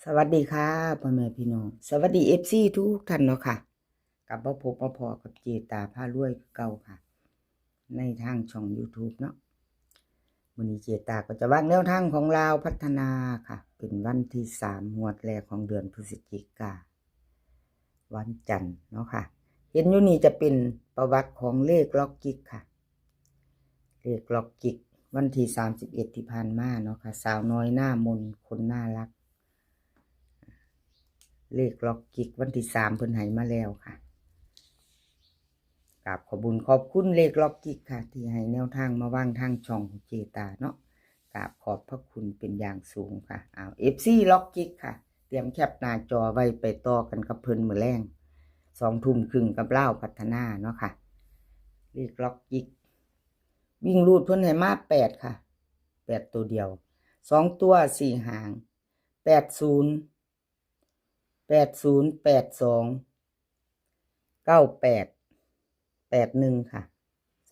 สวัสดีค่ะพ่อแม่พี่น้องสวัสดีFCทุกท่านเนาะค่ะกลับมาพบมาพอกับเจตาพารวยคือเก่าค่ะ ในทางช่อง YouTube เนาะวันนี้เจตาก็จะวางแนวทางของลาวพัฒนาค่ะ เป็นวันที่3งวดแรกของเดือนพฤศจิกาวันจันทร์เนาะค่ะ เห็นอยู่นี่จะเป็นประวัติของเลขล็อกกิกค่ะ เลขล็อกกิกวันที่31ที่ผ่านมาเนาะค่ะสาวน้อยหน้ามนคนน่ารักเลขล็อกกิกวันที่3เพิ่นให้มาแล้วค่ะกราบขอบุญขอบคุณเลขล็อกกิกค่ะที่ให้แนวทางมาว่างทางช่องของเจตาเนาะกราบขอบพระคุณเป็นอย่างสูงค่ะFC ล็อกกิกค่ะเตรียมแคปหน้าจอไว้ไปต่อกันกับเพิ่นมื้อแรง2 ทุ่มครึ่งกับลาวพัฒนาเนาะค่ะเลขล็อกกิกวิ่งรูดเพิ่นให้มา8ค่ะ8ตัวเดียว2ตัว4หาง80 82 98 81ค่ะ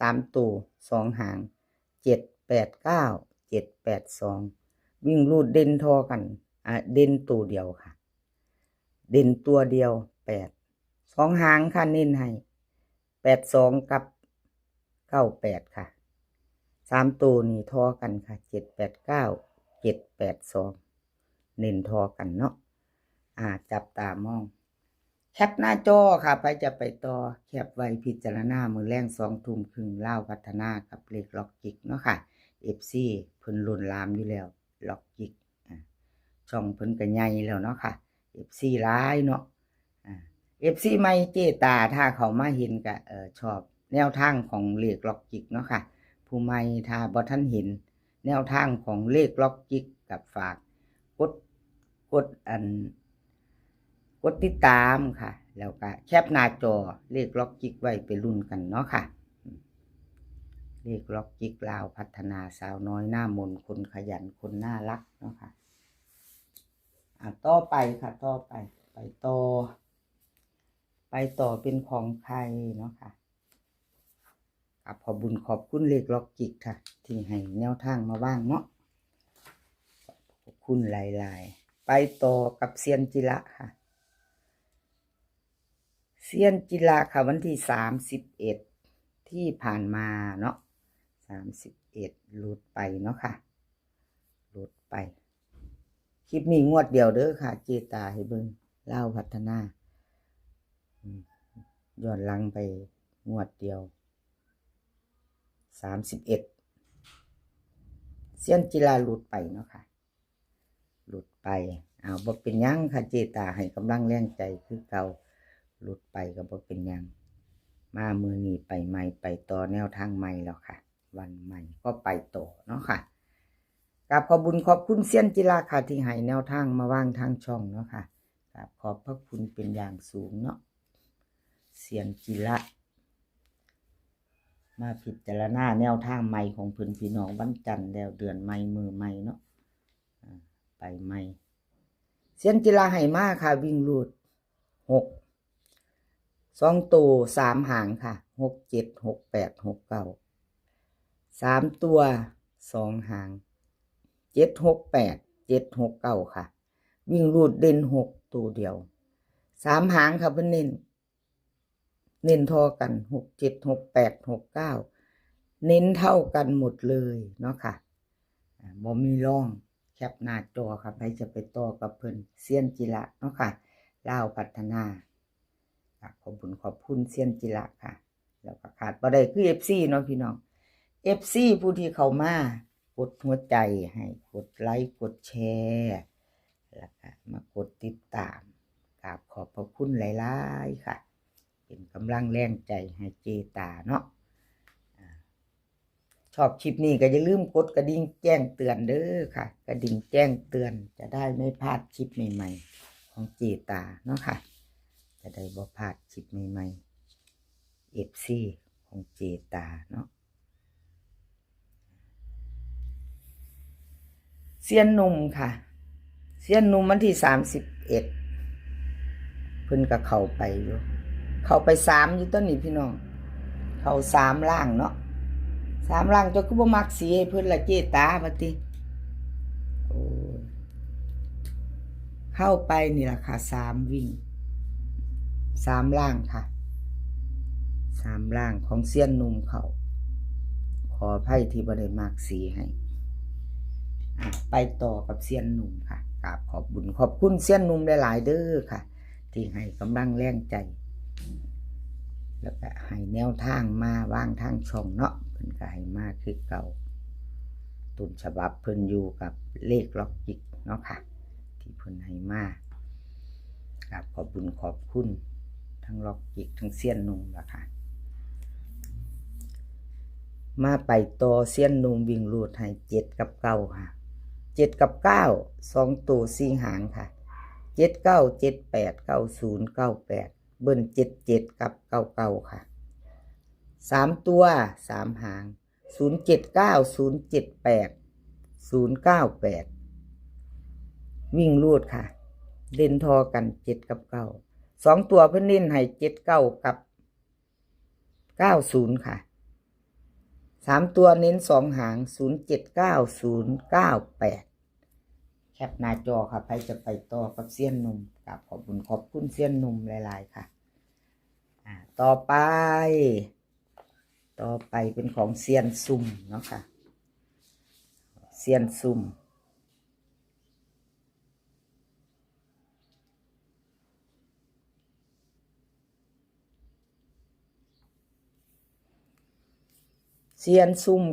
3ตัว2หาง789 782วิ่งรูดเด่นทอกันเด่นตัวเดียวค่ะเด่นตัวเดียว8 2หางค่ะเน้นให้82กับ98ค่ะ3ตัวนี่ทอกันค่ะ789 782เน้นทอกันเนาะจับตามองแคปหน้าจอค่ะไปจะไปต่อแคปไว้พิจารณามือแรง2 ทุ่มครึ่งลาวพัฒนากับเลขล็อกกิกเนาะค่ะ FC เพิ่นลุ่นลามอยู่แล้วล็อกกิกช่องเพิ่นก็ใหญ่แล้วเนาะค่ะ FC หลายเนาะFC ใหม่เจตาถ้าเขามาเห็นก็ชอบแนวทางของเลขล็อกกิกเนาะค่ะผู้ใหม่ถ้าบ่ทันเห็นแนวทางของเลขล็อกกิกกับฝากกดติดตามค่ะแล้วก็แคปหน้าจอเลขล็อกกิกไว้ไปลุ้นกันเนาะค่ะเลขล็อกกิกลาวพัฒนาสาวน้อยหน้ามนคนขยันคนน่ารักเนาะค่ะต่อไปค่ะต่อไปต่อเป็นของใครเนาะค่ะขอบุญขอบคุณเลขล็อกกิกค่ะที่ให้แนวทางมาว่างเนาะขอบคุณหลายๆไปต่อกับเซียนจิระค่ะเซียนจิระค่ะวันที่31ที่ผ่านมาเนาะ31หลุดไปเนาะค่ะหลุดไปคลิปนี้งวดเดียวเด้อค่ะเจตาให้เบิ่งลาวพัฒนาย้อนหลังไปงวดเดียว31เซียนจิระหลุดไปเนาะค่ะหลุดไปบ่เป็นหยังค่ะเจตาให้กำลังแรงใจคือเก่าหลุดไปก็บ่เป็นหยังมามือนี้ไปใหม่ไปต่อแนวทางใหม่แล้วค่ะวันใหม่ก็ไปต่อเนาะค่ะกับขอบุญขอบคุณเซียนจิระค่ะที่ให้แนวทางมาว่างทางช่องเนาะค่ะกับขอบพระคุณเป็นอย่างสูงเนาะเซียนจิระมาพิจารณาแนวทางใหม่ของเพิ่นพี่น้องวันจันทร์แล้วเดือนใหม่มือใหม่เนาะไปใหม่เซียนจิระให้มาค่ะวิ่งรูด6 2ตัว3หางค่ะ6 7 6 8 6 9 3ตัว2หาง7 6 8 7 6 9ค่ะวิ่งรูดเด่น6ตัวเดียว3หางค่ะเพิ่นเน้นทอกัน6 7 6 8 6 9เน้นเท่ากันหมดเลยเนาะค่ะบ่มีร่องแคปหน้าจอค่ะใครจะไปต่อกับเพิ่นเซียนจิระเนาะค่ะลาวพัฒนาขอบคุณขอบคุณเซียนจิระค่ะแล้วก็ขาดบ่ได้คือ FC เนาะพี่น้อง FC ผู้ที่เข้ามากดหัวใจให้กดไลค์กดแชร์แล้วก็มากดติดตามกราบขอบพระคุณหลายๆค่ะเป็นกำลังแรงใจให้เจตาเนาะชอบคลิปนี้ก็อย่าลืมกดกระดิ่งแจ้งเตือนเด้อค่ะกระดิ่งแจ้งเตือนจะได้ไม่พลาดคลิปใหม่ๆของเจตาเนาะค่ะจะได้บ่พลาดคลิปใหม่ๆ FC ของเจตาเนาะเซียนหนุ่มค่ะเซียนหนุ่มวันที่31เพิ่นก็เข้าไปอยู่เข้าไป3อยู่ต้นนี้พี่น้องเข้า3ล่างเนาะ3ล่างเจ้าคือบ่มักสีให้เพิ่นละเจตาบัดนี้ เข้าไปนี่ล่ะค่ะ3วิ่ง3ล่างค่ะ3ล่างของเซียนหนุ่มเขาขออภัยที่บ่ได้มากสีให้ไปต่อกับเซียนหนุ่มค่ะกราบขอบบุญขอบคุณเซียนหนุ่มหลายๆเด้อค่ะที่ให้กำลังแรงใจแล้วก็ให้แนวทางมาวางทางช่องเนาะเพิ่นก็ให้มาคือเก่าต้นฉบับเพิ่นอยู่กับเลขล็อกจิกเนาะค่ะที่เพิ่นให้มากราบขอบบุญขอบคุณทั้งล็อกจิกทั้งเซียนหนุ่มล่ะค่ะมาไปต่อเซียนหนุ่มวิ่งรูดให้7กับ9ค่ะ7กับ9 2ตัว4หางค่ะ7 9 7 8 9 0 9 8เบิ้ล77กับ99ค่ะ3ตัว3หาง079 078 098วิ่งรูดค่ะเล่นทอกัน7กับ9 2ตัวเพิ่นเน้นให้79กับ90ค่ะ3ตัวเน้น2หาง079 098แคปหน้าจอค่ะใครจะไปต่อกับเซียนหนุ่มกับขอบคุณเซียนหนุ่มหลายๆค่ะต่อไปเป็นของเซียนซุ่มเนาะค่ะเซียนซุ่ม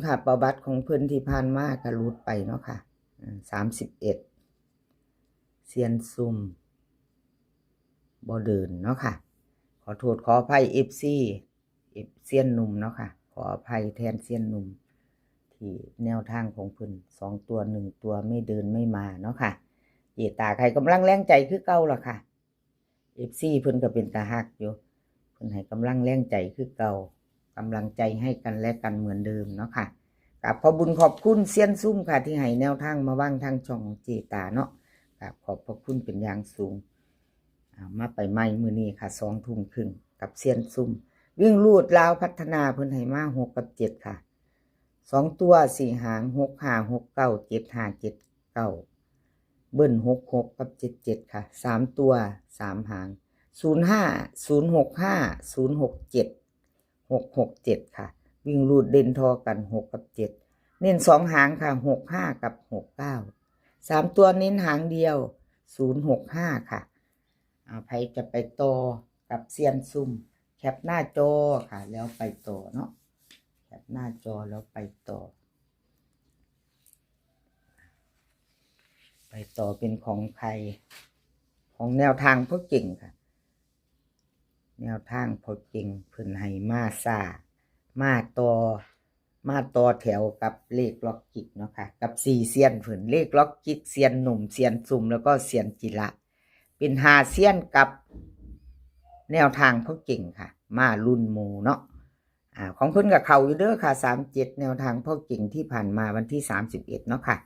ค่ะประวัติของเพิ่นที่ผ่านมาก็รูดไปเนาะค่ะ31เซียนซุ่มบ่เดินเนาะค่ะขอโทษขออภัย FC เซียนหนุ่มเนาะค่ะขออภัยแทนเซียนหนุ่มที่แนวทางของเพิ่น2ตัว1ตัวไม่เดินไม่มาเนาะค่ะเจตาใครกำลังแรงใจคือเก่าล่ะค่ะ FC เพิ่นก็เป็นตาฮักอยู่เพิ่นให้กำลังแรงใจคือเก่ากำลังใจให้กันและกันเหมือนเดิมเนาะค่ะกับขอบบุญขอบคุณเซียนซุ่มค่ะที่ให้แนวทางมาว่างทางช่องของเจตาเนาะกับขอบพระคุณเป็นอย่างสูงมาไปใหม่มื้อนี้ค่ะ2 ทุ่มครึ่งกับเซียนซุ่มวิ่งลูดลาวพัฒนาเพิ่นให้มา6กับ7ค่ะ2ตัว4หาง6 5 6 9 7 5 7 9เบิ้ล66กับ77ค่ะ3ตัว3หาง05 065 067 667ค่ะวิ่งรูดเด่นทอกัน6กับ7เน้น2หางค่ะ65กับ69 3ตัวเน้นหางเดียว065ค่ะใครจะไปต่อกับเซียนซุ่มแคปหน้าจอค่ะแล้วไปต่อเนาะแคปหน้าจอแล้วไปต่อเป็นของใครของแนวทางพ่อเก่งค่ะแนวทางพ่อเก่งเพิ่นให้มาซ่ามาต่อแถวกับเลขล็อกจิกเนาะค่ะกับ4เซียนเพิ่นเลขล็อกจิกเซียนหนุ่มเซียนซุ่มแล้วก็เซียนจิระเป็น5เซียนกับแนวทางพ่อเก่งค่ะมารุ่นหมู่เนาะของเพิ่นกับเขาอยู่เด้อค่ะ37แนวทางพ่อเก่งที่ผ่านมาวันที่31เนาะค่ะ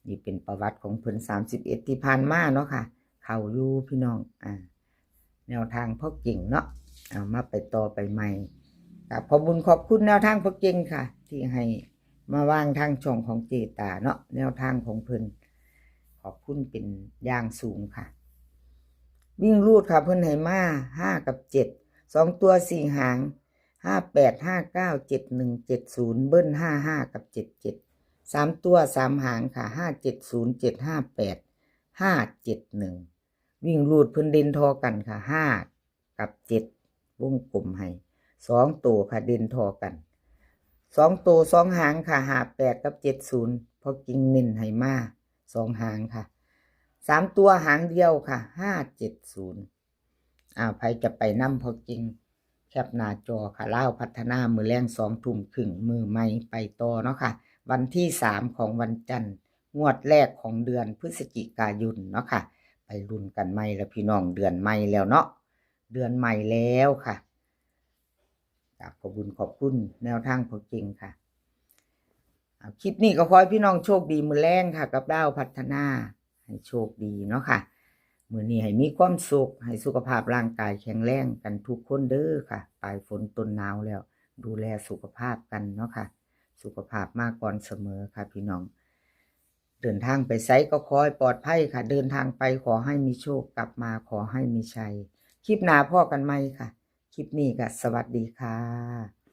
นี่เป็นประวัติของเพิ่น31ที่ผ่านมาเนาะค่ะเขาอยู่พี่น้องแนวทางพ่อเก่งเนาะมาไปต่อไปใหม่กับขอบคุณขอบคุณแนวทางพ่อเก่งค่ะที่ให้มาว่างทางช่องของเจตาเนาะแนวทางของเพิ่นขอบคุณเป็นอย่างสูงค่ะวิ่งรูดค่ะเพิ่นให้มา5กับ7 2ตัว4หาง58 59 71 70เบิ้ล55กับ77 3ตัว3หางค่ะ570 758 571วิ่งรูดเพิ่นเด่นทอกันค่ะ5กับ7วงกลมให้2ตัวค่ะเด่นทอกัน2ตัว2หางค่ะ58กับ70พอกิ่งเน้นให้มา2หางค่ะ3ตัวหางเดียวค่ะ570ใครจะไปนำพอกิ่งแคปหน้าจอค่ะลาวพัฒนามือแรง2 ทุ่มครึ่งมือใหม่ไปต่อเนาะค่ะวันที่3ของวันจันทร์งวดแรกของเดือนพฤศจิกายนเนาะค่ะไปลุ้นกันใหม่แล้วพี่น้องเดือนใหม่แล้วเนาะเดือนใหม่แล้วค่ะขอบคุณแนวทางพอกิ่งค่ะคลิปนี้ก็ขอให้พี่น้องโชคดีมือแรงค่ะกับดาวพัฒนาให้โชคดีเนาะค่ะมื้อนี้ให้มีความสุขให้สุขภาพร่างกายแข็งแรงกันทุกคนเด้อค่ะปลายฝนต้นหนาวแล้วดูแลสุขภาพกันเนาะค่ะสุขภาพมาก่อนเสมอค่ะพี่น้อง เดินทางไปไสก็ขอให้ปลอดภัยค่ะ เดินทางไปขอให้มีโชคกลับมาขอให้มีชัยคลิปหน้าพ่อกันใหม่ค่ะคลิปนี้ก็สวัสดีค่ะ